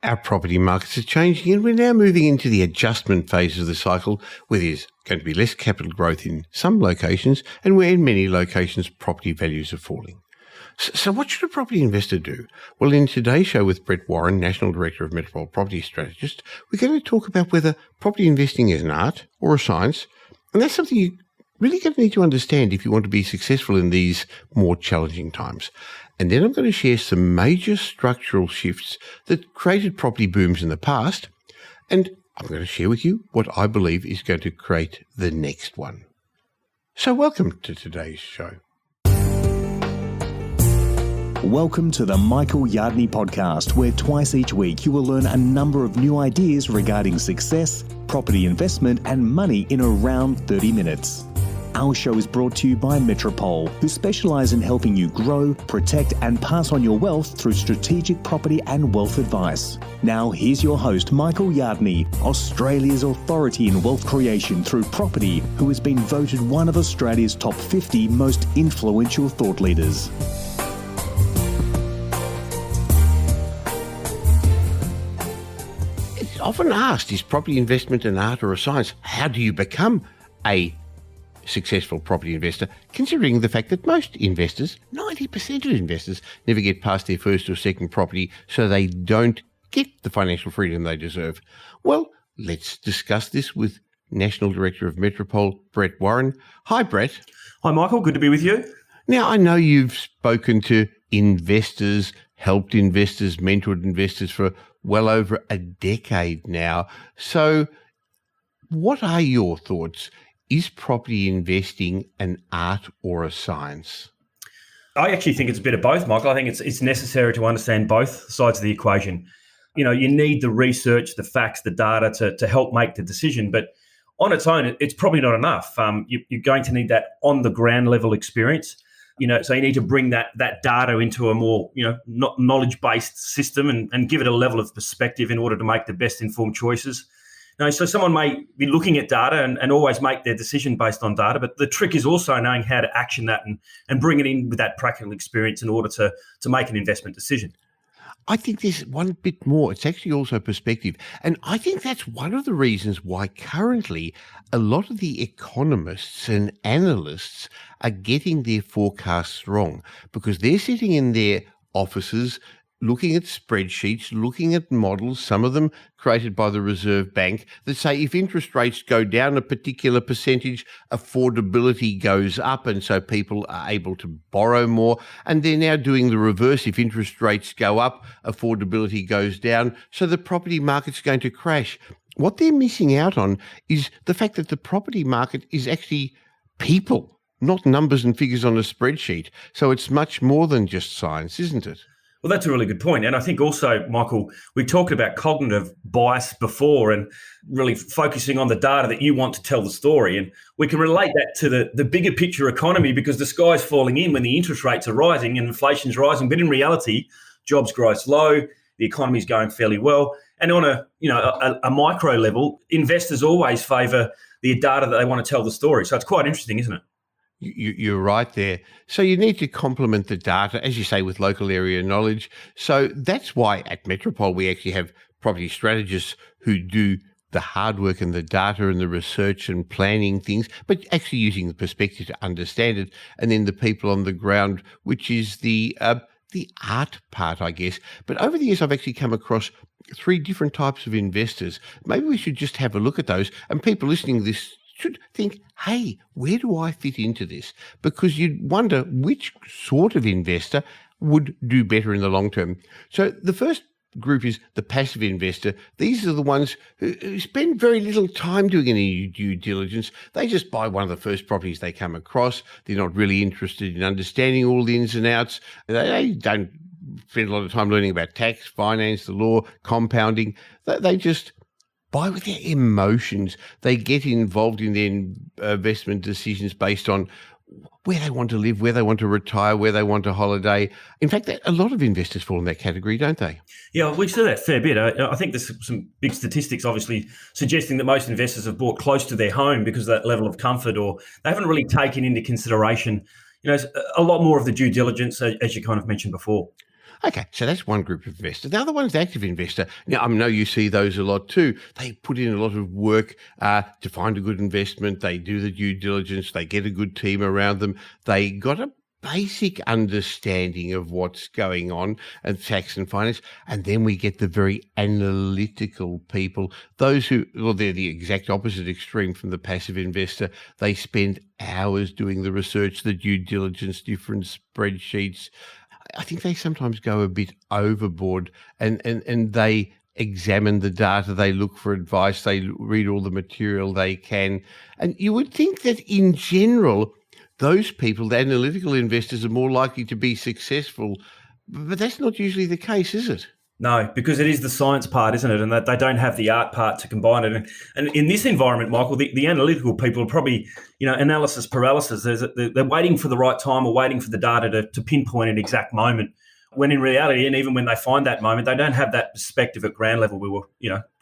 Our property markets are changing and we're now moving into the adjustment phase of the cycle where there's going to be less capital growth in some locations and where in many locations property values are falling. So what should a property investor do? Well, in today's show with Brett Warren, National Director of Metropole Property Strategists, we're going to talk about whether property investing is an art or a science. And that's something you really going to need to understand if you want to be successful in these more challenging times. And then I'm going to share some major structural shifts that created property booms in the past. And I'm going to share with you what I believe is going to create the next one. So welcome to today's show. Welcome to the Michael Yardney podcast, where twice each week you will learn a number of new ideas regarding success, property investment and money in around 30 minutes. Our show is brought to you by Metropole, who specialise in helping you grow, protect and pass on your wealth through strategic property and wealth advice. Now here's your host, Michael Yardney, Australia's authority in wealth creation through property, who has been voted one of Australia's top 50 most influential thought leaders. It's often asked, is property investment an art or a science? How do you become a successful property investor, considering the fact that most investors, 90% of investors, never get past their first or second property, so they don't get the financial freedom they deserve? Well, let's discuss this with National Director of Metropole, Brett Warren. Hi, Brett. Hi, Michael. Good to be with you. Now, I know you've spoken to investors, helped investors, mentored investors for well over a decade now. So what are your thoughts? Is property investing an art or a science? I actually think it's a bit of both, Michael. I think it's necessary to understand both sides of the equation. You know, you need the research, the facts, the data to help make the decision. But on its own, it's probably not enough. You're going to need that on the ground level experience. You know, so you need to bring that data into a more, knowledge-based system and give it a level of perspective in order to make the best informed choices. Now, so someone may be looking at data and always make their decision based on data, but the trick is also knowing how to action that and bring it in with that practical experience in order to make an investment decision. I think there's one bit more. It's actually also perspective. And I think that's one of the reasons why currently a lot of the economists and analysts are getting their forecasts wrong, because they're sitting in their offices looking at spreadsheets, looking at models, some of them created by the Reserve Bank, that say if interest rates go down a particular percentage, affordability goes up, and so people are able to borrow more. And they're now doing the reverse. If interest rates go up, affordability goes down, so the property market's going to crash. What they're missing out on is the fact that the property market is actually people, not numbers and figures on a spreadsheet. So it's much more than just science, isn't it? Well, that's a really good point. And I think also, Michael, we talked about cognitive bias before and really focusing on the data that you want to tell the story. And we can relate that to the bigger picture economy, because the sky's falling in when the interest rates are rising and inflation's rising. But in reality, jobs growth's low, the economy's going fairly well. And on a micro level, investors always favour the data that they want to tell the story. So it's quite interesting, isn't it? You're right there. So you need to complement the data, as you say, with local area knowledge. So that's why at Metropole we actually have property strategists who do the hard work and the data and the research and planning things, but actually using the perspective to understand it. And then the people on the ground, which is the art part, I guess. But over the years, I've actually come across 3 different types of investors. Maybe we should just have a look at those, and people listening to this should think, hey, where do I fit into this? Because you'd wonder which sort of investor would do better in the long term. So the first group is the passive investor. These are the ones who spend very little time doing any due diligence. They just buy one of the first properties they come across. They're not really interested in understanding all the ins and outs. They don't spend a lot of time learning about tax, finance, the law, compounding. They just buy with their emotions. They get involved in their investment decisions based on where they want to live, where they want to retire, where they want to holiday. In fact, a lot of investors fall in that category, don't they? Yeah, we see that a fair bit. I think there's some big statistics obviously suggesting that most investors have bought close to their home because of that level of comfort, or they haven't really taken into consideration, a lot more of the due diligence, as you kind of mentioned before. Okay, so that's one group of investors. The other one's the active investor. Now, I know you see those a lot too. They put in a lot of work to find a good investment. They do the due diligence. They get a good team around them. They got a basic understanding of what's going on and tax and finance. And then we get the very analytical people, those who, well, they're the exact opposite extreme from the passive investor. They spend hours doing the research, the due diligence, different spreadsheets. I think they sometimes go a bit overboard and they examine the data, they look for advice, they read all the material they can. And you would think that in general, those people, the analytical investors, are more likely to be successful. But that's not usually the case, is it? No, because it is the science part, isn't it? And that they don't have the art part to combine it. And in this environment, Michael, the analytical people are probably, analysis paralysis. They're waiting for the right time or waiting for the data to pinpoint an exact moment. When in reality, and even when they find that moment, they don't have that perspective at ground level we were,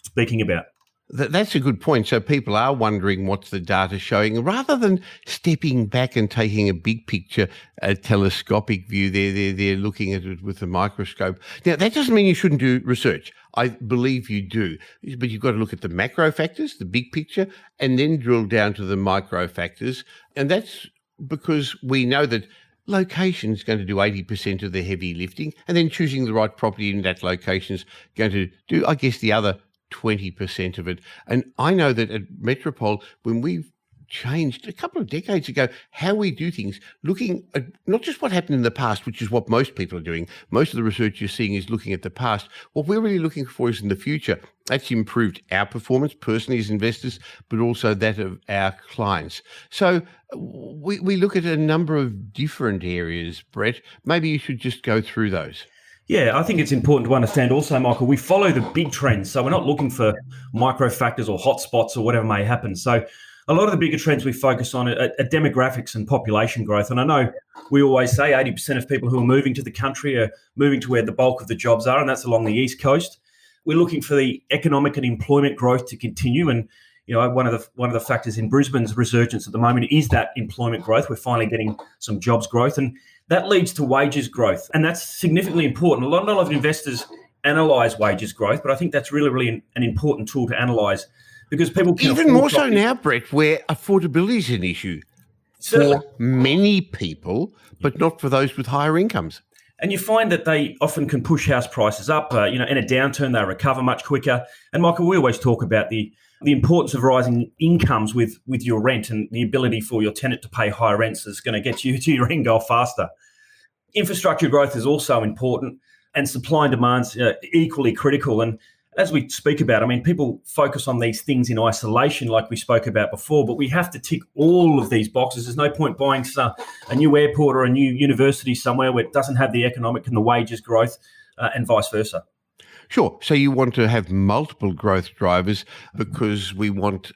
speaking about. That's a good point. So people are wondering what's the data showing, rather than stepping back and taking a big picture, a telescopic view. They're looking at it with a microscope. Now, that doesn't mean you shouldn't do research. I believe you do, but you've got to look at the macro factors, the big picture, and then drill down to the micro factors. And that's because we know that location is going to do 80% of the heavy lifting, and then choosing the right property in that location is going to do, I guess, the other 20% of it. And I know that at Metropole, when we've changed a couple of decades ago how we do things, looking at not just what happened in the past, which is what most people are doing. Most of the research you're seeing is looking at the past. What we're really looking for is in the future. That's improved our performance personally as investors, but also that of our clients. So we look at a number of different areas, Brett. Maybe you should just go through those. Yeah, I think it's important to understand also, Michael, we follow the big trends. So we're not looking for micro factors or hotspots or whatever may happen. So a lot of the bigger trends we focus on are demographics and population growth. And I know we always say 80% of people who are moving to the country are moving to where the bulk of the jobs are, and that's along the East Coast. We're looking for the economic and employment growth to continue. And one of the factors in Brisbane's resurgence at the moment is that employment growth. We're finally getting some jobs growth, and that leads to wages growth. And that's significantly important. A lot of investors analyse wages growth, but I think that's really an important tool to analyse, because people can even more so now, Brett, where affordability is an issue for many people, but not for those with higher incomes. And you find that they often can push house prices up. In a downturn, they recover much quicker. And Michael, we always talk about the importance of rising incomes with your rent, and the ability for your tenant to pay higher rents is going to get you to your end goal faster. Infrastructure growth is also important, and supply and demand's equally critical. And as we speak about, people focus on these things in isolation, like we spoke about before, but we have to tick all of these boxes. There's no point buying a new airport or a new university somewhere where it doesn't have the economic and the wages growth, and vice versa. Sure. So you want to have multiple growth drivers because we want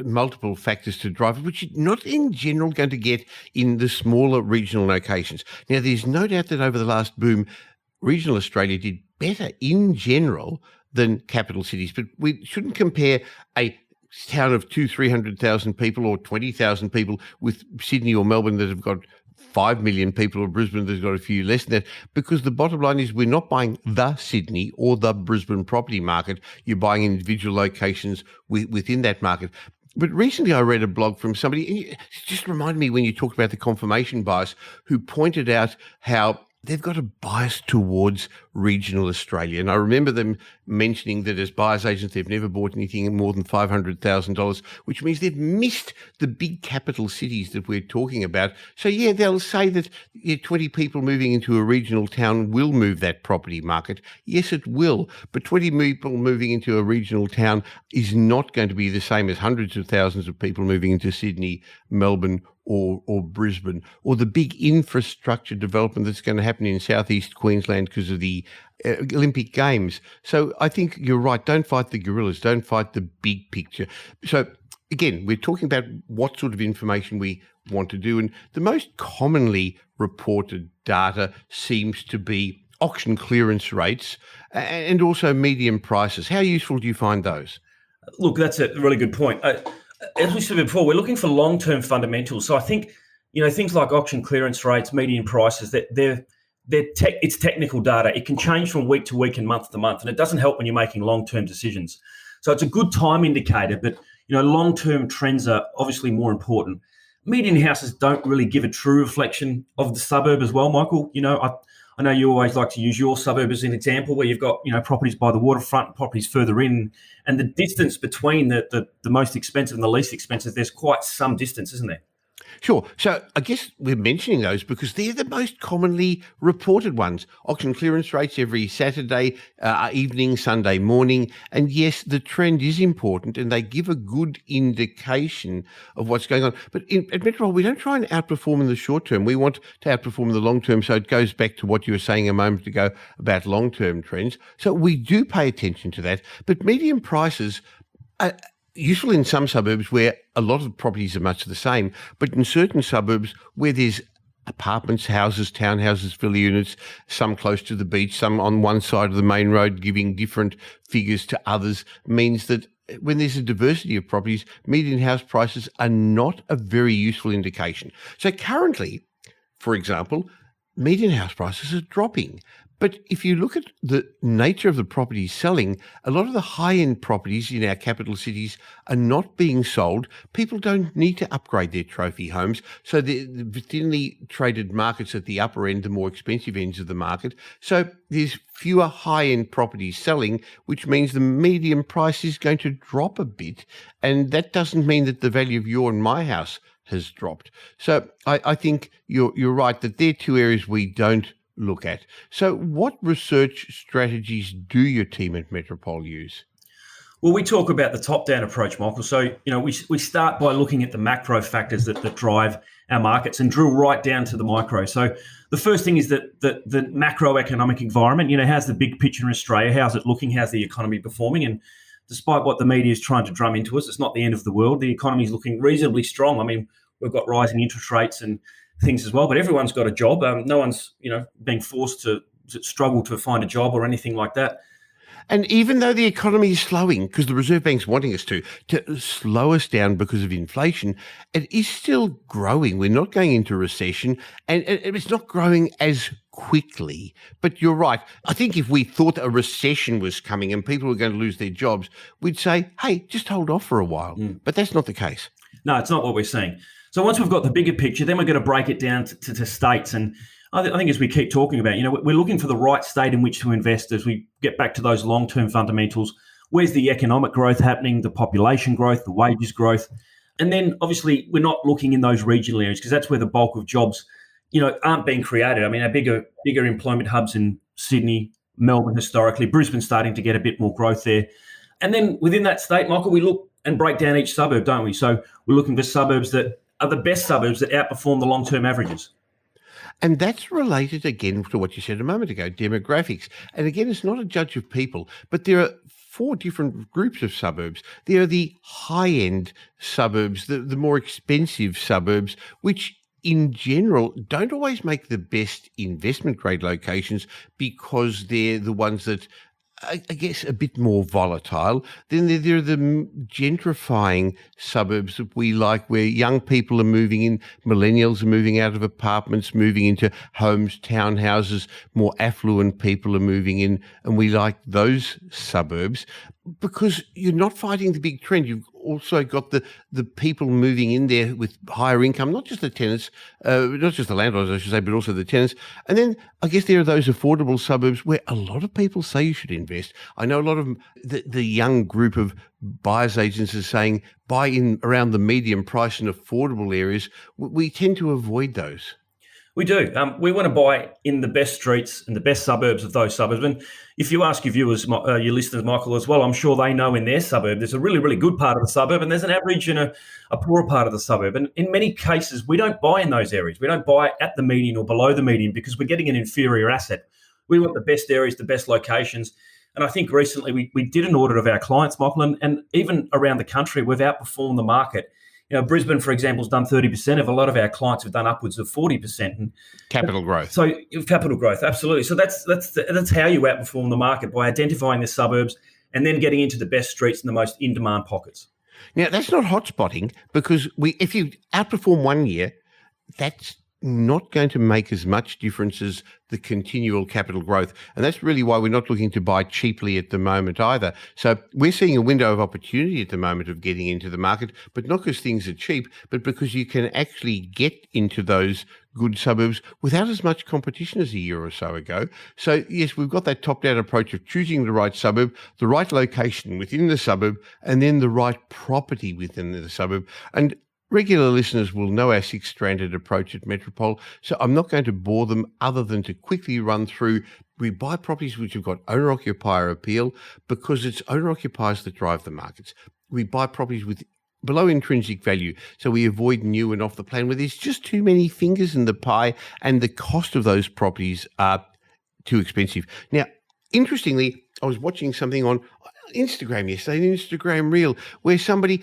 multiple factors to drive it, which you're not in general going to get in the smaller regional locations. Now, there's no doubt that over the last boom, regional Australia did better in general than capital cities, but we shouldn't compare a town of 200,000-300,000 people or 20,000 people with Sydney or Melbourne that have got 5 million people, or Brisbane that's got a few less than that, because the bottom line is we're not buying the Sydney or the Brisbane property market. You're buying individual locations within that market. But recently I read a blog from somebody, and it just reminded me when you talked about the confirmation bias, who pointed out how they've got a bias towards regional Australia. And I remember them mentioning that as buyer's agents, they've never bought anything more than $500,000, which means they've missed the big capital cities that we're talking about. So, yeah, they'll say that 20 people moving into a regional town will move that property market. Yes, it will. But 20 people moving into a regional town is not going to be the same as hundreds of thousands of people moving into Sydney, Melbourne, or Brisbane, or the big infrastructure development that's going to happen in southeast Queensland because of the Olympic Games. So I think you're right. Don't fight the gorillas. Don't fight the big picture. So again, we're talking about what sort of information we want to do. And the most commonly reported data seems to be auction clearance rates and also median prices. How useful do you find those? Look, that's a really good point. As we said before, we're looking for long-term fundamentals. So I think, things like auction clearance rates, median prices, they're it's technical data. It can change from week to week and month to month, and it doesn't help when you're making long-term decisions. So it's a good time indicator, but long-term trends are obviously more important. Median houses don't really give a true reflection of the suburb as well, Michael. I know you always like to use your suburb as an example, where you've got properties by the waterfront, properties further in, and the distance between the most expensive and the least expensive, there's quite some distance, isn't there? Sure. So I guess we're mentioning those because they're the most commonly reported ones. Auction clearance rates every Saturday evening, Sunday morning. And yes, the trend is important and they give a good indication of what's going on. But at Metropole, we don't try and outperform in the short term. We want to outperform in the long term. So it goes back to what you were saying a moment ago about long-term trends. So we do pay attention to that. But median prices are useful in some suburbs where a lot of properties are much the same, but in certain suburbs where there's apartments, houses, townhouses, villa units, some close to the beach, some on one side of the main road giving different figures to others, means that when there's a diversity of properties, median house prices are not a very useful indication. So currently, for example, median house prices are dropping. But if you look at the nature of the properties selling, a lot of the high-end properties in our capital cities are not being sold. People don't need to upgrade their trophy homes. So the thinly traded markets at the upper end, the more expensive ends of the market. So there's fewer high-end properties selling, which means the median price is going to drop a bit. And that doesn't mean that the value of your and my house has dropped. So I think you're right that they're two areas we don't look at. So what research strategies do your team at Metropole use? Well, we talk about the top-down approach, Michael. So, we start by looking at the macro factors that drive our markets and drill right down to the micro. So the first thing is that the macroeconomic environment, how's the big picture in Australia? How's it looking? How's the economy performing? And despite what the media is trying to drum into us, it's not the end of the world. The economy is looking reasonably strong. I mean, we've got rising interest rates and things as well, but everyone's got a job. No one's, being forced to struggle to find a job or anything like that. And even though the economy is slowing, because the Reserve Bank's wanting us to slow us down because of inflation, it is still growing. We're not going into recession, and it's not growing as quickly. But you're right. I think if we thought a recession was coming and people were going to lose their jobs, we'd say, hey, just hold off for a while. But that's not the case. No, it's not what we're seeing. So once we've got the bigger picture, then we're going to break it down to states. And I think as we keep talking about, we're looking for the right state in which to invest as we get back to those long-term fundamentals. Where's the economic growth happening, the population growth, the wages growth? And then obviously we're not looking in those regional areas because that's where the bulk of jobs, aren't being created. I mean, our bigger employment hubs in Sydney, Melbourne historically, Brisbane's starting to get a bit more growth there. And then within that state, Michael, we look and break down each suburb, don't we? So we're looking for suburbs that are the best suburbs that outperform the long-term averages. And that's related again to what you said a moment ago, demographics. And again, it's not a judge of people, but there are 4 different groups of suburbs. There are the high-end suburbs, the more expensive suburbs, which in general don't always make the best investment grade locations because they're the ones that I guess, a bit more volatile. Then there are the gentrifying suburbs that we like, where young people are moving in, millennials are moving out of apartments, moving into homes, townhouses, more affluent people are moving in, and we like those suburbs because you're not fighting the big trend. You've also got the people moving in there with higher income, not just the tenants, not just the landlords, I should say, but also the tenants. And then I guess there are those affordable suburbs where a lot of people say you should invest. I know a lot of the young group of buyers agents are saying buy in around the medium price in affordable areas. We tend to avoid those. We do. We want to buy in the best streets and the best suburbs of those suburbs. And if you ask your viewers, your listeners, Michael, as well, I'm sure they know in their suburb there's a really, really good part of the suburb and there's an average and a poorer part of the suburb. And in many cases, we don't buy in those areas. We don't buy at the median or below the median because we're getting an inferior asset. We want the best areas, the best locations. And I think recently we did an audit of our clients, Michael, and even around the country, we've outperformed the market. Brisbane, for example, has done 30%. Of a lot of our clients have done upwards of 40%. And capital growth. So capital growth, absolutely. So that's how you outperform the market, by identifying the suburbs and then getting into the best streets and the most in-demand pockets. Now, that's not hotspotting because if you outperform one year, that's not going to make as much difference as the continual capital growth. And that's really why we're not looking to buy cheaply at the moment either. So we're seeing a window of opportunity at the moment of getting into the market, but not because things are cheap, but because you can actually get into those good suburbs without as much competition as a year or so ago. So yes, we've got that top-down approach of choosing the right suburb, the right location within the suburb, and then the right property within the suburb. And regular listeners will know our six-stranded approach at Metropole, so I'm not going to bore them other than to quickly run through. We buy properties which have got owner-occupier appeal because it's owner-occupiers that drive the markets. We buy properties with below intrinsic value, so we avoid new and off the plan where there's just too many fingers in the pie and the cost of those properties are too expensive. Now, interestingly, I was watching something on Instagram yesterday, an Instagram reel, where somebody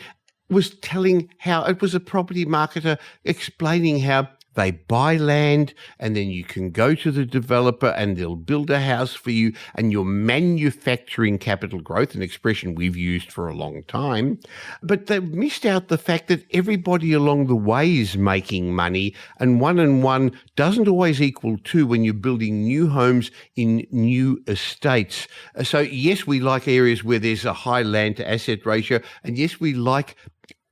was telling how it was a property marketer explaining how they buy land and then you can go to the developer and they'll build a house for you and you're manufacturing capital growth, an expression we've used for a long time. But they missed out the fact that everybody along the way is making money, and one doesn't always equal two when you're building new homes in new estates. So yes, we like areas where there's a high land to asset ratio, and yes, we like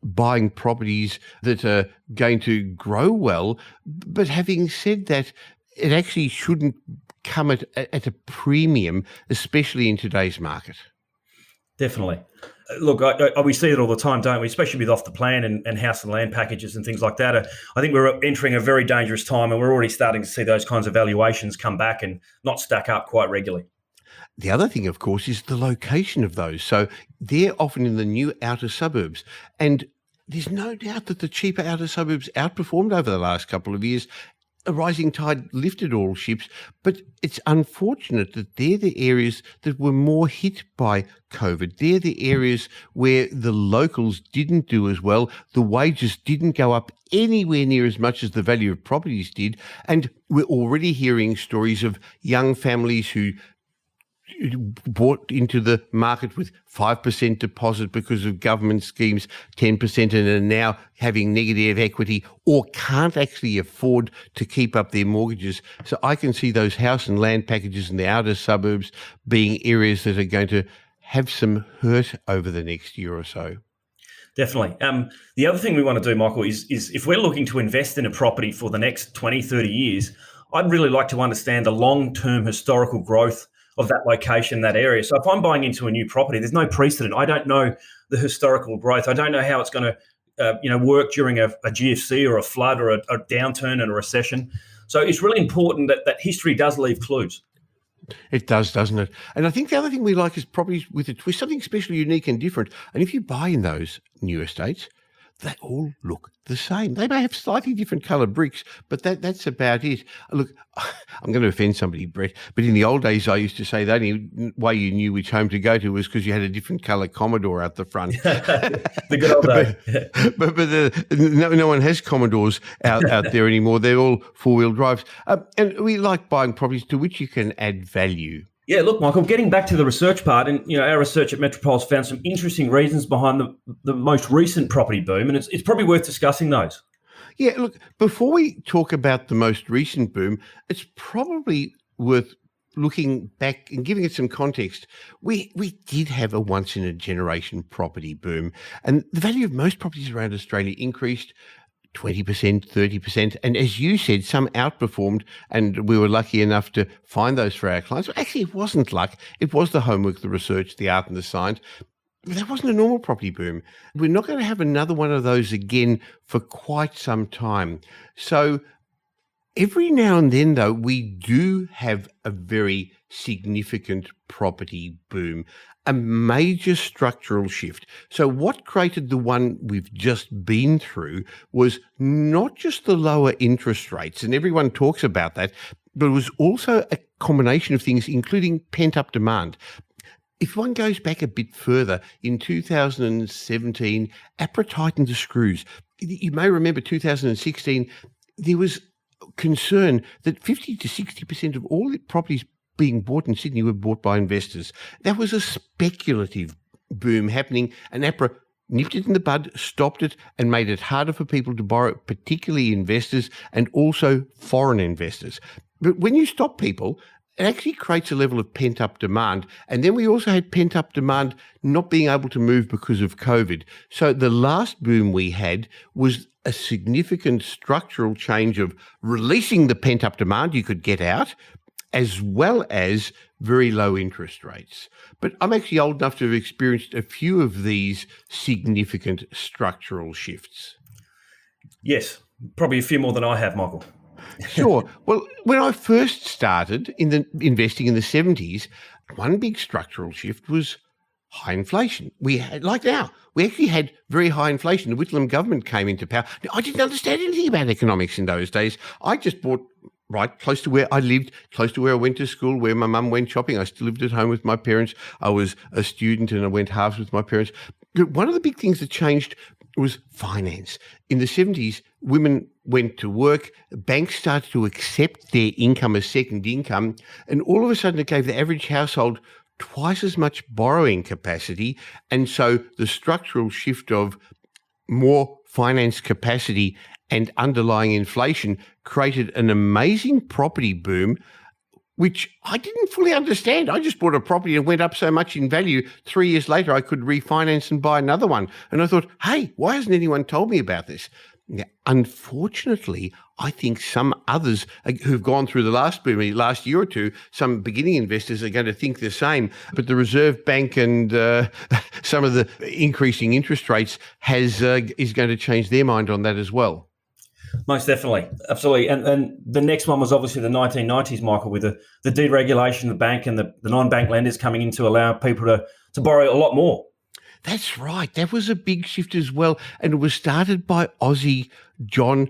buying properties that are going to grow well. But having said that, it actually shouldn't come at a premium, especially in today's market. Definitely. Look, we see it all the time, don't we? Especially with off the plan and house and land packages and things like that. I think we're entering a very dangerous time, and we're already starting to see those kinds of valuations come back and not stack up quite regularly. The other thing, of course, is the location of those. So they're often in the new outer suburbs. And there's no doubt that the cheaper outer suburbs outperformed over the last couple of years. A rising tide lifted all ships, but it's unfortunate that they're the areas that were more hit by COVID. They're the areas where the locals didn't do as well. The wages didn't go up anywhere near as much as the value of properties did. And we're already hearing stories of young families who bought into the market with 5% deposit because of government schemes, 10%, and are now having negative equity or can't actually afford to keep up their mortgages. So I can see those house and land packages in the outer suburbs being areas that are going to have some hurt over the next year or so. Definitely. The other thing we want to do, Michael, is if we're looking to invest in a property for the next 20, 30 years, I'd really like to understand the long-term historical growth of that location, that area. So if I'm buying into a new property, there's no precedent. I don't know the historical growth. I don't know how it's going to work during a GFC or a flood or a downturn and a recession. So it's really important that history does leave clues. It does, doesn't it? And I think the other thing we like is properties with a twist, something especially unique and different. And if you buy in those new estates, they all look the same. They may have slightly different coloured bricks, but that's about it. Look, I'm going to offend somebody, Brett, but in the old days, I used to say the only way you knew which home to go to was because you had a different colour Commodore out the front. The good old days. but no one has Commodores out there anymore. They're all four-wheel drives. And we like buying properties to which you can add value. Yeah, look, Michael, getting back to the research part, and our research at Metropole's found some interesting reasons behind the most recent property boom, and it's probably worth discussing those. Yeah, look, before we talk about the most recent boom, it's probably worth looking back and giving it some context. We did have a once-in-a-generation property boom, and the value of most properties around Australia increased 20%, 30%. And as you said, some outperformed, and we were lucky enough to find those for our clients. But actually, it wasn't luck. It was the homework, the research, the art and the science. But that wasn't a normal property boom. We're not going to have another one of those again for quite some time. So every now and then, though, we do have a very significant property boom, a major structural shift. So what created the one we've just been through was not just the lower interest rates, and everyone talks about that, but it was also a combination of things, including pent-up demand. If one goes back a bit further, in 2017, APRA tightened the screws. You may remember 2016, there was concern that 50 to 60% of all the properties being bought in Sydney were bought by investors. That was a speculative boom happening, and APRA nipped it in the bud, stopped it, and made it harder for people to borrow, particularly investors and also foreign investors. But when you stop people, it actually creates a level of pent-up demand. And then we also had pent-up demand not being able to move because of COVID. So the last boom we had was a significant structural change of releasing the pent-up demand you could get out, as well as very low interest rates. But I'm actually old enough to have experienced a few of these significant structural shifts. Yes, probably a few more than I have, Michael. Sure. Well, when I first started investing in the 70s, one big structural shift was high inflation. We had, like now, we actually had very high inflation. The Whitlam government came into power. Now, I didn't understand anything about economics in those days. I just bought right close to where I lived, close to where I went to school, where my mum went shopping. I still lived at home with my parents. I was a student and I went halves with my parents. One of the big things that changed was finance. In the 70s, women went to work, banks started to accept their income as second income, and all of a sudden it gave the average household twice as much borrowing capacity. And so the structural shift of more finance capacity and underlying inflation created an amazing property boom, which I didn't fully understand. I just bought a property and it went up so much in value. 3 years later, I could refinance and buy another one. And I thought, hey, why hasn't anyone told me about this? Now, unfortunately, I think some others who've gone through the last boom, last year or two, some beginning investors are going to think the same. But the Reserve Bank and some of the increasing interest rates is going to change their mind on that as well. Most definitely. Absolutely. And the next one was obviously the 1990s, Michael, with the deregulation of the bank and the non-bank lenders coming in to allow people to borrow a lot more. That's right. That was a big shift as well. And it was started by Aussie John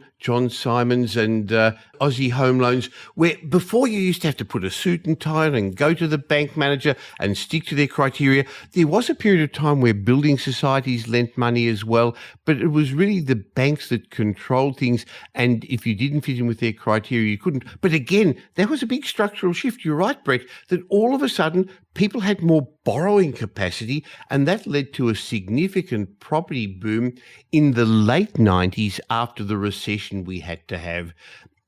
Simons and Aussie Home Loans, where before you used to have to put a suit and tie on and go to the bank manager and stick to their criteria. There was a period of time where building societies lent money as well, but it was really the banks that controlled things. And if you didn't fit in with their criteria, you couldn't. But again, that was a big structural shift. You're right, Brett, that all of a sudden people had more borrowing capacity, and that led to a significant property boom in the late 90s after the recession we had to have.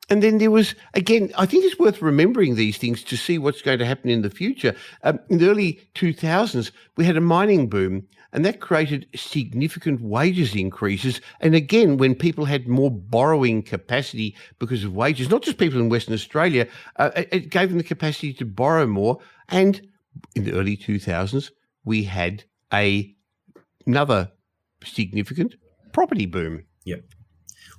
And then there was, again, I think it's worth remembering these things to see what's going to happen in the future. In the early 2000s, we had a mining boom, and that created significant wages increases. And again, when people had more borrowing capacity because of wages, not just people in Western Australia, it gave them the capacity to borrow more. And in the early 2000s, we had another significant property boom. Yep.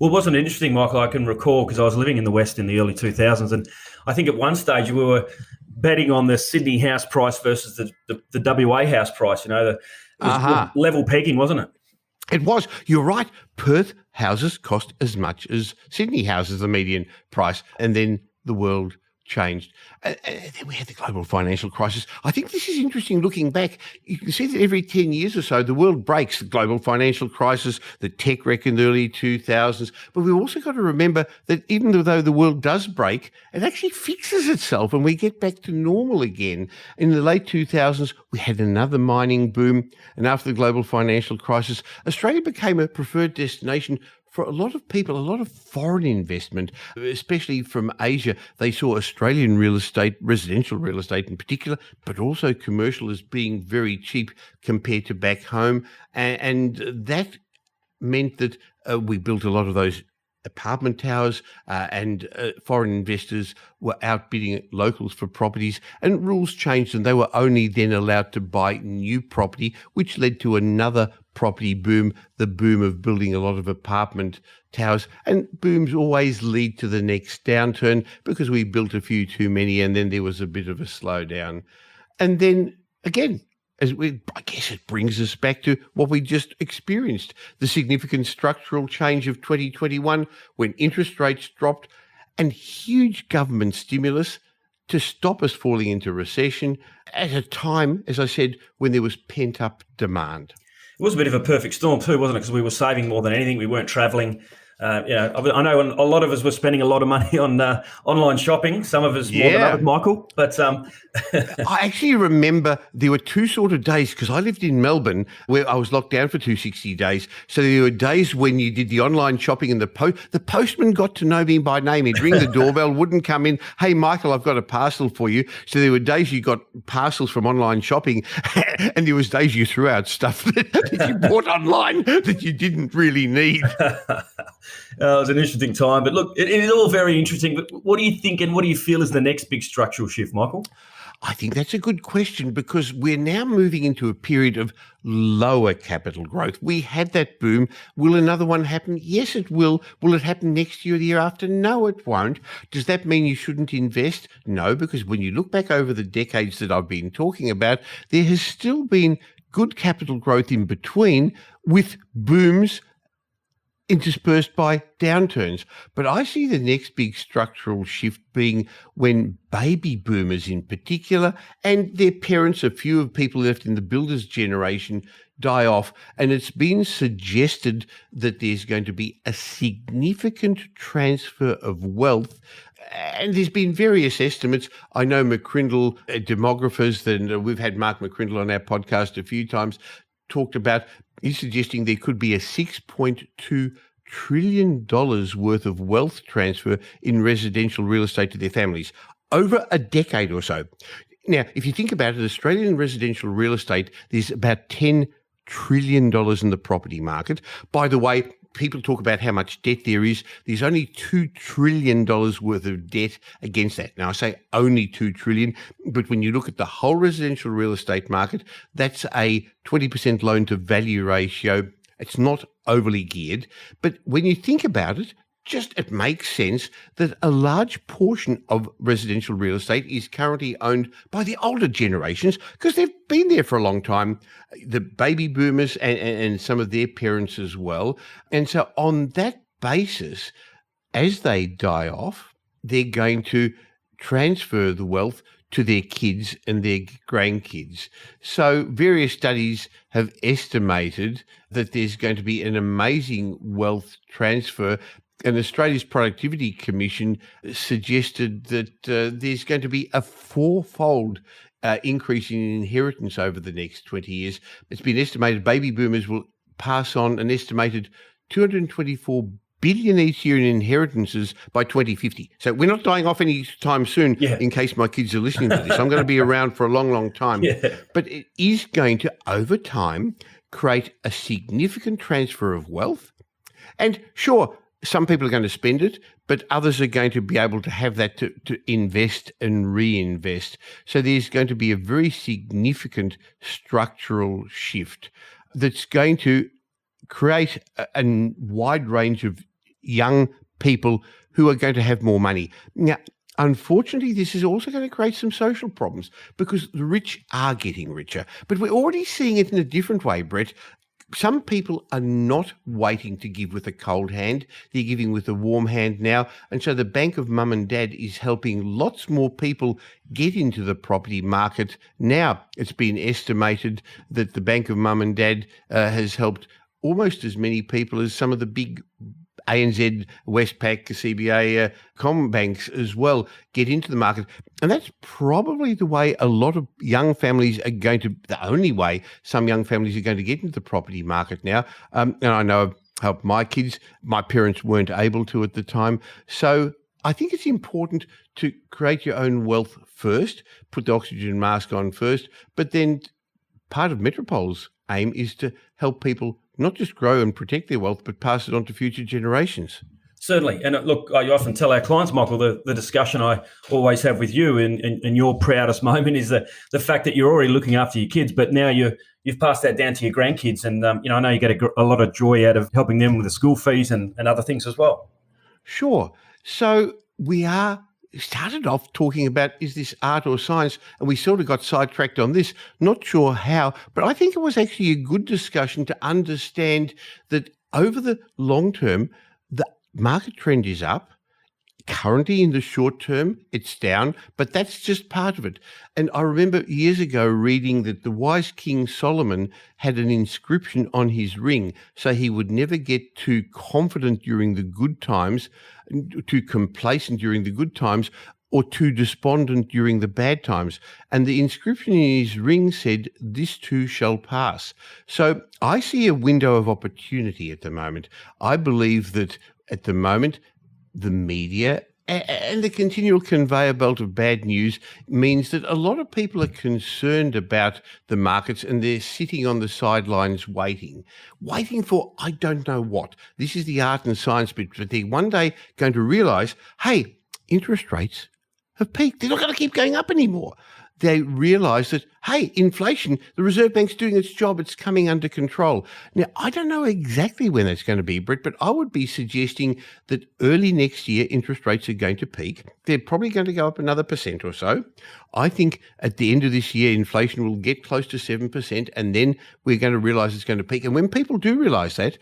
Well, it wasn't interesting, Michael. I can recall because I was living in the West in the early 2000s, and I think at one stage we were betting on the Sydney house price versus the WA house price. You know, it was level pegging, wasn't it? It was. You're right. Perth houses cost as much as Sydney houses, the median price, and then the world changed. Then we had the global financial crisis. I think this is interesting looking back. You can see that every 10 years or so, the world breaks. The global financial crisis, the tech wreck in the early 2000s. But we've also got to remember that even though the world does break, it actually fixes itself and we get back to normal again. In the late 2000s, we had another mining boom. And after the global financial crisis, Australia became a preferred destination for a lot of people, a lot of foreign investment, especially from Asia. They saw Australian real estate, residential real estate in particular, but also commercial as being very cheap compared to back home. And that meant that we built a lot of those apartment towers and foreign investors were outbidding locals for properties, and rules changed and they were only then allowed to buy new property, which led to another property boom, the boom of building a lot of apartment towers. And booms always lead to the next downturn because we built a few too many and then there was a bit of a slowdown. And then again, I guess it brings us back to what we just experienced, the significant structural change of 2021 when interest rates dropped and huge government stimulus to stop us falling into recession at a time, as I said, when there was pent-up demand. It was a bit of a perfect storm too, wasn't it? Because we were saving more than anything. We weren't travelling. I know a lot of us were spending a lot of money on online shopping. Some of us more than others, Michael. But I actually remember there were two sort of days, because I lived in Melbourne where I was locked down for 260 days. So there were days when you did the online shopping and the postman got to know me by name. He'd ring the doorbell, wouldn't come in. Hey, Michael, I've got a parcel for you. So there were days you got parcels from online shopping and there was days you threw out stuff that you bought online that you didn't really need. It was an interesting time. But look, it is all very interesting. But what do you think and what do you feel is the next big structural shift, Michael? I think that's a good question, because we're now moving into a period of lower capital growth. We had that boom. Will another one happen? Yes, it will. Will it happen next year or the year after? No, it won't. Does that mean you shouldn't invest? No, because when you look back over the decades that I've been talking about, there has still been good capital growth in between, with booms interspersed by downturns. But I see the next big structural shift being when baby boomers in particular, and their parents, a few of people left in the builders generation, die off. And it's been suggested that there's going to be a significant transfer of wealth. And there's been various estimates. I know McCrindle, demographers, and we've had Mark McCrindle on our podcast a few times, talked about, he's suggesting there could be a $6.2 trillion worth of wealth transfer in residential real estate to their families over a decade or so. Now, if you think about it, Australian residential real estate, there's about $10 trillion in the property market. By the way, people talk about how much debt there is. There's only $2 trillion worth of debt against that. Now, I say only $2 trillion, but when you look at the whole residential real estate market, that's a 20% loan to value ratio. It's not overly geared. But when you think about it, it makes sense that a large portion of residential real estate is currently owned by the older generations, because they've been there for a long time, the baby boomers and some of their parents as well. And so on that basis, as they die off, they're going to transfer the wealth to their kids and their grandkids. So various studies have estimated that there's going to be an amazing wealth transfer. And Australia's Productivity Commission suggested that there's going to be a fourfold increase in inheritance over the next 20 years. It's been estimated baby boomers will pass on an estimated $224 billion each year in inheritances by 2050. So we're not dying off any time soon, in case my kids are listening to this. I'm going to be around for a long, long time. But it is going to, over time, create a significant transfer of wealth. And sure, some people are going to spend it, but others are going to be able to have that to invest and reinvest. So there's going to be a very significant structural shift that's going to create a wide range of young people who are going to have more money. Now, unfortunately, this is also going to create some social problems, because the rich are getting richer. But we're already seeing it in a different way, Brett. Some people are not waiting to give with a cold hand. They're giving with a warm hand now. And so the Bank of Mum and Dad is helping lots more people get into the property market now. It's been estimated that the Bank of Mum and Dad has helped almost as many people as some of the big ANZ, Westpac, CBA, Combanks as well get into the market. And that's probably the way a lot of young families are going to, the only way some young families are going to get into the property market now. And I know I've helped my kids. My parents weren't able to at the time. So I think it's important to create your own wealth first, put the oxygen mask on first, but then part of Metropole's aim is to help people not just grow and protect their wealth, but pass it on to future generations. Certainly. And look, I often tell our clients, Michael, the discussion I always have with you and your proudest moment is the fact that you're already looking after your kids, but now you've passed that down to your grandkids. And, I know you get a lot of joy out of helping them with the school fees and other things as well. Sure. So we started off talking about, is this art or science? And we sort of got sidetracked on this, not sure how, but I think it was actually a good discussion to understand that over the long term, the market trend is up. Currently, in the short term, it's down, but that's just part of it. And I remember years ago reading that the wise King Solomon had an inscription on his ring, so he would never get too confident during the good times, too complacent during the good times, or too despondent during the bad times. And the inscription in his ring said, "This too shall pass." So I see a window of opportunity at the moment. I believe that at the moment, the media and the continual conveyor belt of bad news means that a lot of people are concerned about the markets, and they're sitting on the sidelines waiting for I don't know what. This is the art and science bit, but they're one day going to realize, hey, interest rates have peaked. They're not going to keep going up anymore. They realize that, hey, inflation, the Reserve Bank's doing its job. It's coming under control. Now, I don't know exactly when that's going to be, Brett, but I would be suggesting that early next year, interest rates are going to peak. They're probably going to go up another % or so. I think at the end of this year, inflation will get close to 7%, and then we're going to realize it's going to peak. And when people do realize that,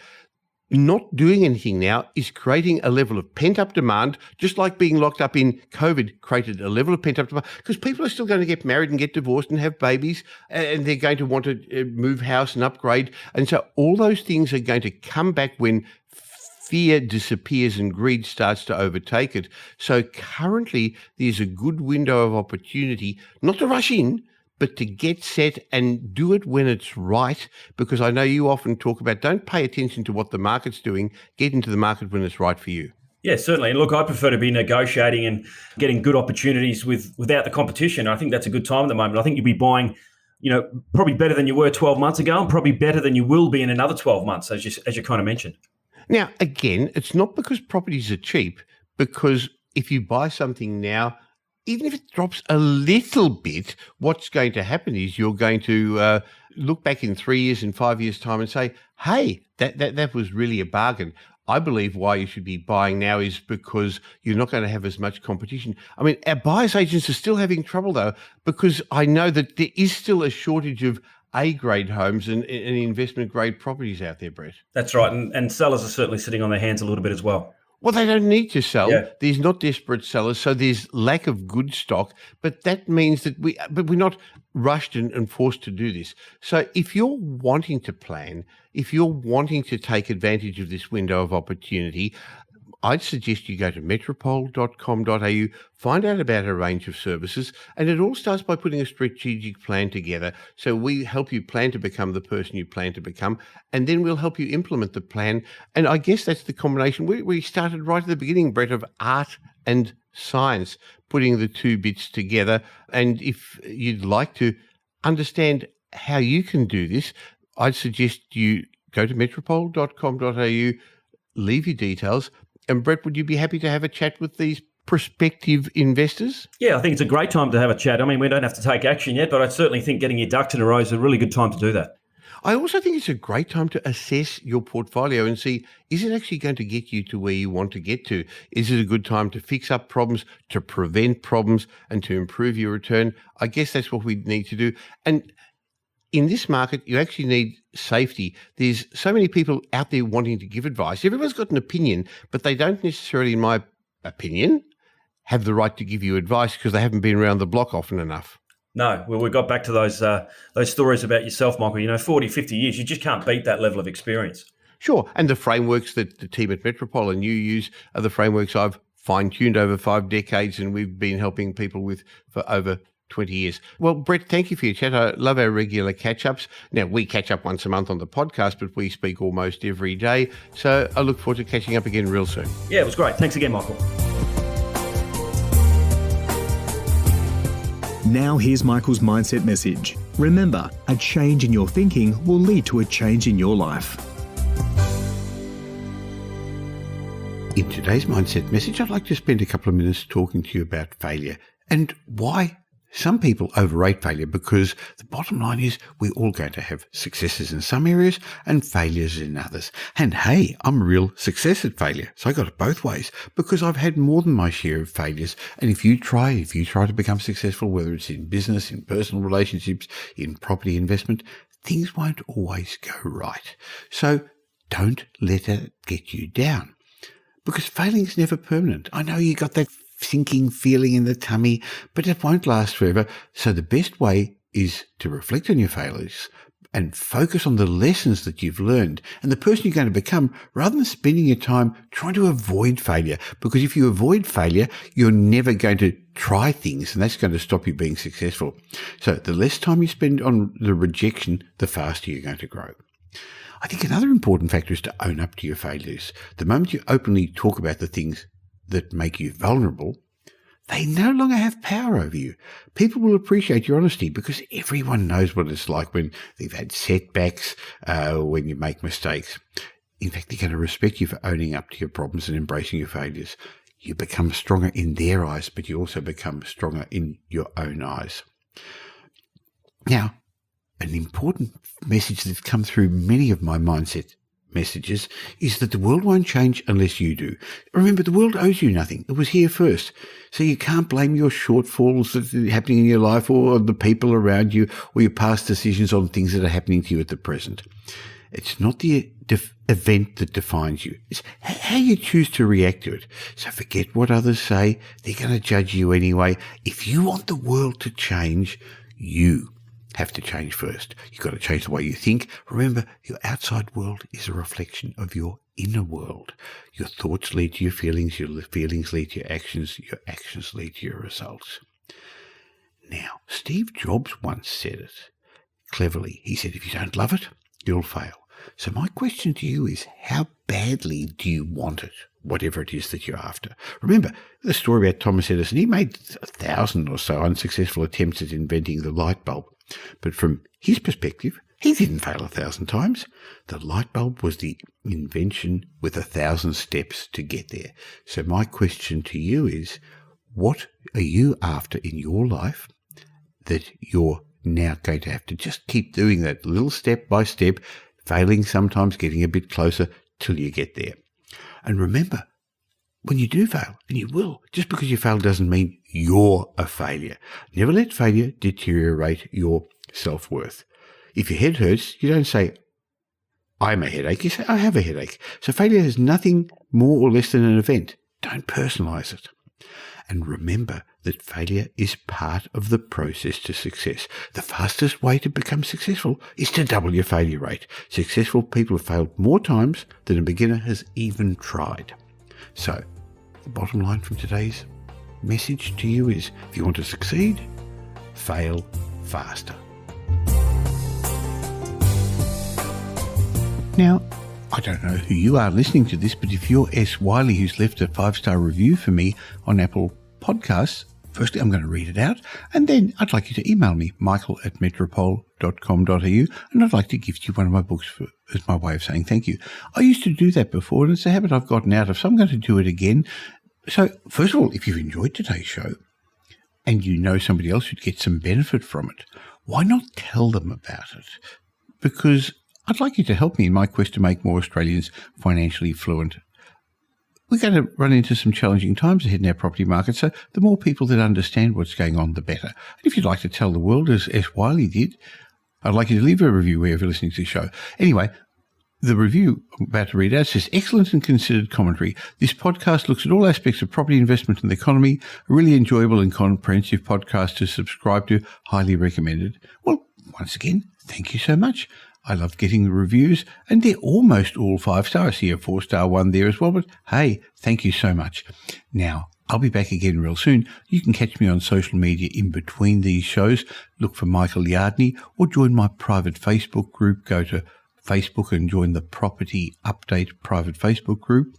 not doing anything now is creating a level of pent-up demand, just like being locked up in COVID created a level of pent-up demand, because people are still going to get married and get divorced and have babies, and they're going to want to move house and upgrade. And so all those things are going to come back when fear disappears and greed starts to overtake it. So currently, there's a good window of opportunity, not to rush in, but to get set and do it when it's right, because I know you often talk about don't pay attention to what the market's doing, get into the market when it's right for you. Yeah, certainly. And look, I prefer to be negotiating and getting good opportunities without the competition. I think that's a good time at the moment. I think you'll be buying, probably better than you were 12 months ago, and probably better than you will be in another 12 months, as you kind of mentioned. Now, again, it's not because properties are cheap, because if you buy something now, even if it drops a little bit, what's going to happen is you're going to look back in 3 years and 5 years' time and say, hey, that was really a bargain. I believe why you should be buying now is because you're not going to have as much competition. I mean, our buyer's agents are still having trouble, though, because I know that there is still a shortage of A-grade homes and investment-grade properties out there, Brett. That's right. And sellers are certainly sitting on their hands a little bit as well. Well, they don't need to sell. Yeah. There's not desperate sellers, so there's lack of good stock. But that means that we're not rushed and forced to do this. So if you're wanting to plan, if you're wanting to take advantage of this window of opportunity, I'd suggest you go to metropole.com.au, find out about a range of services, and it all starts by putting a strategic plan together. So we help you plan to become the person you plan to become, and then we'll help you implement the plan. And I guess that's the combination. We started right at the beginning, Brett, of art and science, putting the two bits together. And if you'd like to understand how you can do this, I'd suggest you go to metropole.com.au, leave your details. And Brett, would you be happy to have a chat with these prospective investors? Yeah, I think it's a great time to have a chat. I mean, we don't have to take action yet, but I certainly think getting your ducks in a row is a really good time to do that. I also think it's a great time to assess your portfolio and see, is it actually going to get you to where you want to get to? Is it a good time to fix up problems, to prevent problems, and to improve your return? I guess that's what we need to do. And in this market, you actually need safety. There's so many people out there wanting to give advice. Everyone's got an opinion, but they don't necessarily, in my opinion, have the right to give you advice because they haven't been around the block often enough. No, well, we got back to those stories about yourself, Michael. 40, 50 years, you just can't beat that level of experience. Sure, and the frameworks that the team at Metropole and you use are the frameworks I've fine-tuned over 5 decades, and we've been helping people with for over 20 years. Well, Brett, thank you for your chat. I love our regular catch-ups. Now, we catch up once a month on the podcast, but we speak almost every day. So I look forward to catching up again real soon. Yeah, it was great. Thanks again, Michael. Now here's Michael's mindset message. Remember, a change in your thinking will lead to a change in your life. In today's mindset message, I'd like to spend a couple of minutes talking to you about failure and why some people overrate failure, because the bottom line is we're all going to have successes in some areas and failures in others. And hey, I'm a real success at failure. So I got it both ways because I've had more than my share of failures. And if you try to become successful, whether it's in business, in personal relationships, in property investment, things won't always go right. So don't let it get you down. because failing is never permanent. I know you got that sinking feeling in the tummy, but it won't last forever. So the best way is to reflect on your failures and focus on the lessons that you've learned and the person you're going to become, rather than spending your time trying to avoid failure. Because if you avoid failure, you're never going to try things, and that's going to stop you being successful. So the less time you spend on the rejection, the faster you're going to grow. I think another important factor is to own up to your failures. The moment you openly talk about the things that make you vulnerable, they no longer have power over you. People will appreciate your honesty because everyone knows what it's like when they've had setbacks, when you make mistakes. In fact, they're going to respect you for owning up to your problems and embracing your failures. You become stronger in their eyes, but you also become stronger in your own eyes. Now, an important message that's come through many of my mindset messages is that the world won't change unless you do. Remember, the world owes you nothing. It was here first. So you can't blame your shortfalls that are happening in your life or the people around you or your past decisions on things that are happening to you at the present. It's not the event that defines you. It's how you choose to react to it. So forget what others say. They're going to judge you anyway. If you want the world to change, you have to change first. You've got to change the way you think. Remember, your outside world is a reflection of your inner world. Your thoughts lead to your feelings lead to your actions lead to your results. Now, Steve Jobs once said it cleverly. He said, if you don't love it, you'll fail. So my question to you is, how badly do you want it, whatever it is that you're after? Remember the story about Thomas Edison. He made 1,000 or so unsuccessful attempts at inventing the light bulb. But from his perspective, he didn't fail 1,000 times. The light bulb was the invention with 1,000 steps to get there. So my question to you is, what are you after in your life that you're now going to have to just keep doing that little step by step, failing sometimes, getting a bit closer till you get there? And remember, when you do fail, and you will, just because you fail doesn't mean you're a failure. Never let failure deteriorate your self-worth. If your head hurts, you don't say, I'm a headache. You say, I have a headache. So failure is nothing more or less than an event. Don't personalize it. And remember that failure is part of the process to success. The fastest way to become successful is to double your failure rate. Successful people have failed more times than a beginner has even tried. So, the bottom line from today's message to you is, if you want to succeed, fail faster. Now, I don't know who you are listening to this, but if you're S. Wiley, who's left a 5-star review for me on Apple Podcasts, firstly, I'm going to read it out, and then I'd like you to email me, michael@metropole.com.au, and I'd like to gift you one of my books as my way of saying thank you. I used to do that before, and it's a habit I've gotten out of, so I'm going to do it again. So, first of all, if you've enjoyed today's show, and you know somebody else who'd get some benefit from it, why not tell them about it? Because I'd like you to help me in my quest to make more Australians financially fluent. We're going to run into some challenging times ahead in our property market, so the more people that understand what's going on, the better. And if you'd like to tell the world, as S. Wiley did, I'd like you to leave a review wherever you're listening to the show. Anyway, the review I'm about to read out says, excellent and considered commentary. This podcast looks at all aspects of property investment and the economy. A really enjoyable and comprehensive podcast to subscribe to. Highly recommended. Well, once again, thank you so much. I love getting the reviews, and they're almost all 5-star. I see a 4-star one there as well, but hey, thank you so much. Now, I'll be back again real soon. You can catch me on social media in between these shows. Look for Michael Yardney, or join my private Facebook group. Go to Facebook and join the Property Update private Facebook group.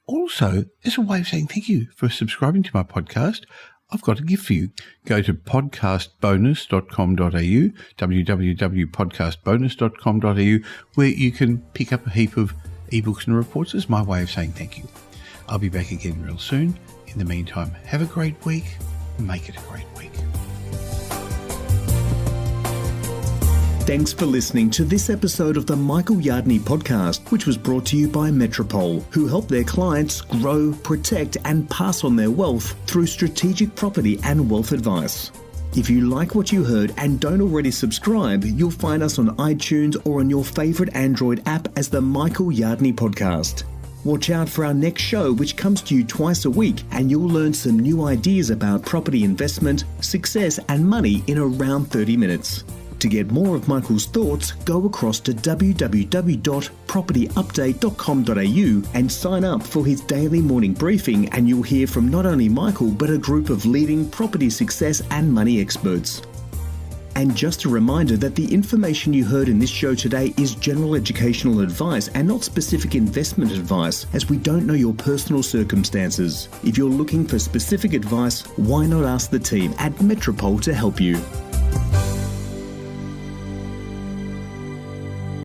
Also, as a way of saying thank you for subscribing to my podcast, I've got a gift for you. Go to podcastbonus.com.au, www.podcastbonus.com.au, where you can pick up a heap of ebooks and reports as my way of saying thank you. I'll be back again real soon. In the meantime, have a great week. Make it a great week. Thanks for listening to this episode of the Michael Yardney podcast, which was brought to you by Metropole, who help their clients grow, protect, and pass on their wealth through strategic property and wealth advice. If you like what you heard and don't already subscribe, you'll find us on iTunes or on your favourite Android app as the Michael Yardney podcast. Watch out for our next show, which comes to you twice a week, and you'll learn some new ideas about property investment, success, and money in around 30 minutes. To get more of Michael's thoughts, go across to www.propertyupdate.com.au and sign up for his daily morning briefing, and you'll hear from not only Michael, but a group of leading property success and money experts. And just a reminder that the information you heard in this show today is general educational advice and not specific investment advice, as we don't know your personal circumstances. If you're looking for specific advice, why not ask the team at Metropole to help you?